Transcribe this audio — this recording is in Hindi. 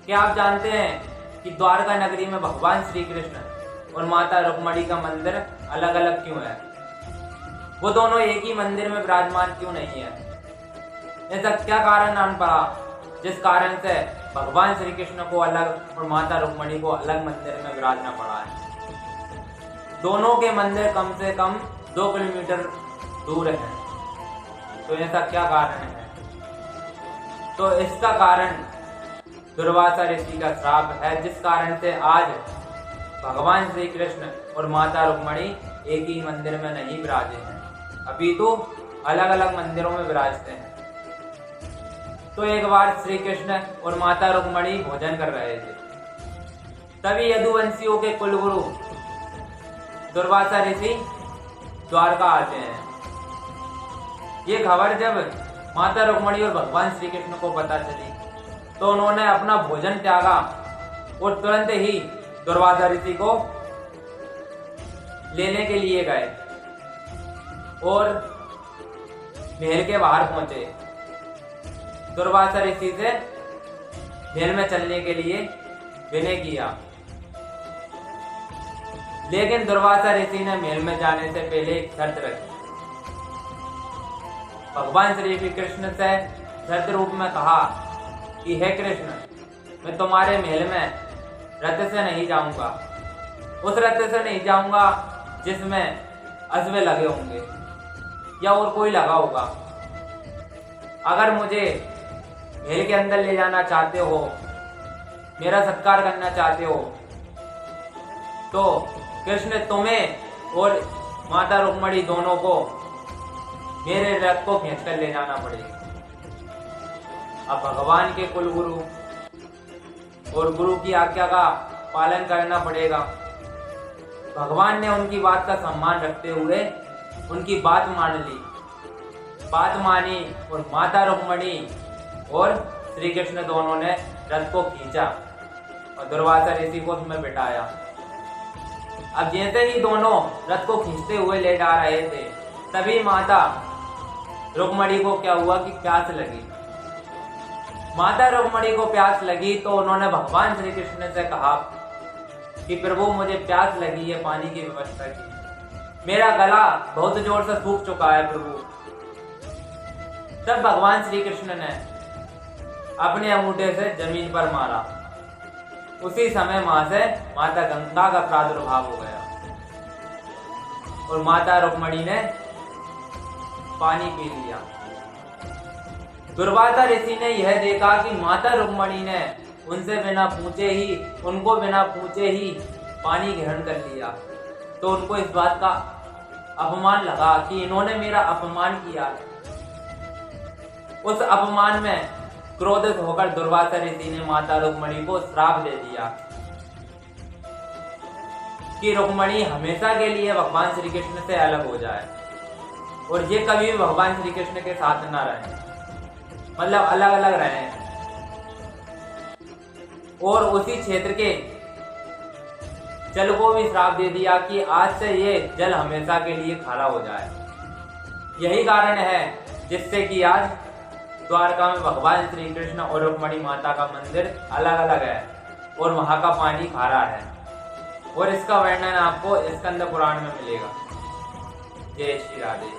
क्या आप जानते हैं कि द्वारका नगरी में भगवान श्री कृष्ण और माता रुक्मणी का मंदिर अलग अलग क्यों है? वो दोनों एक ही मंदिर में विराजमान क्यों नहीं है? ऐसा क्या कारण आन पड़ा जिस कारण से भगवान श्री कृष्ण को अलग और माता रुक्मणी को अलग मंदिर में विराजना पड़ा है? दोनों के मंदिर कम से कम 2 किलोमीटर दूर हैं। तो ऐसा क्या कारण है? तो इसका कारण दुर्वासा ऋषि का श्राप है, जिस कारण से आज भगवान श्री कृष्ण और माता रुक्मणी एक ही मंदिर में नहीं विराजे हैं, अभी तो अलग अलग मंदिरों में विराजते हैं। तो एक बार श्री कृष्ण और माता रुक्मणी भोजन कर रहे थे, तभी यदुवंशियों के कुलगुरु दुर्वासा ऋषि द्वारका आते हैं। ये खबर जब माता रुक्मणी और भगवान श्री कृष्ण को पता चली तो उन्होंने अपना भोजन त्यागा और तुरंत ही दुर्वासा ऋषि को लेने के लिए गए और महल के बाहर पहुंचे। दुर्वासा ऋषि से महल में चलने के लिए विनय किया, लेकिन दुर्वासा ऋषि ने महल में जाने से पहले एक शर्त रखी। भगवान श्री कृष्ण से शर्त रूप में कहा कि हे कृष्ण, मैं तुम्हारे महल में रथ से नहीं जाऊंगा, उस रथ से नहीं जाऊंगा जिसमें अश्व लगे होंगे या और कोई लगा होगा। अगर मुझे महल के अंदर ले जाना चाहते हो, मेरा सत्कार करना चाहते हो, तो कृष्ण तुम्हें और माता रुक्मणी दोनों को मेरे रथ को खींचकर ले जाना पड़ेगा। अब भगवान के कुलगुरु और गुरु की आज्ञा का पालन करना पड़ेगा। भगवान ने उनकी बात का सम्मान रखते हुए उनकी बात मान ली। बात मानी और माता रुक्मणी और श्री कृष्ण दोनों ने रथ को खींचा और दुर्वासा ऋषि को उसमें बिठाया। अब जैसे ही दोनों रथ को खींचते हुए ले जा रहे थे, तभी माता रुक्मणी को क्या हुआ कि प्यास लगी। माता रुक्मणी को प्यास लगी तो उन्होंने भगवान श्री कृष्ण से कहा कि प्रभु, मुझे प्यास लगी है, पानी की व्यवस्था की, मेरा गला बहुत जोर से सूख चुका है प्रभु। तब भगवान श्री कृष्ण ने अपने अंगूठे से जमीन पर मारा। उसी समय वहां से माता गंगा का प्रादुर्भाव हो गया और माता रुक्मणी ने पानी पी लिया। दुर्वासा ऋषि ने यह देखा कि माता रुक्मणी ने उनको बिना पूछे ही पानी ग्रहण कर लिया, तो उनको इस बात का अपमान लगा कि इन्होंने मेरा अपमान किया। उस अपमान में क्रोधित होकर दुर्वासा ऋषि ने माता रुक्मणी को श्राप दे दिया कि रुक्मणी हमेशा के लिए भगवान श्री कृष्ण से अलग हो जाए और ये कभी भी भगवान श्री कृष्ण के साथ न रहे, मतलब अलग अलग रहे। और उसी क्षेत्र के जल को भी श्राप दे दिया कि आज से ये जल हमेशा के लिए खारा हो जाए। यही कारण है जिससे कि आज द्वारका में भगवान श्री कृष्ण और रुक्मणी माता का मंदिर अलग अलग है और वहां का पानी खारा है। और इसका वर्णन आपको स्कंद पुराण में मिलेगा। जय श्री राधे।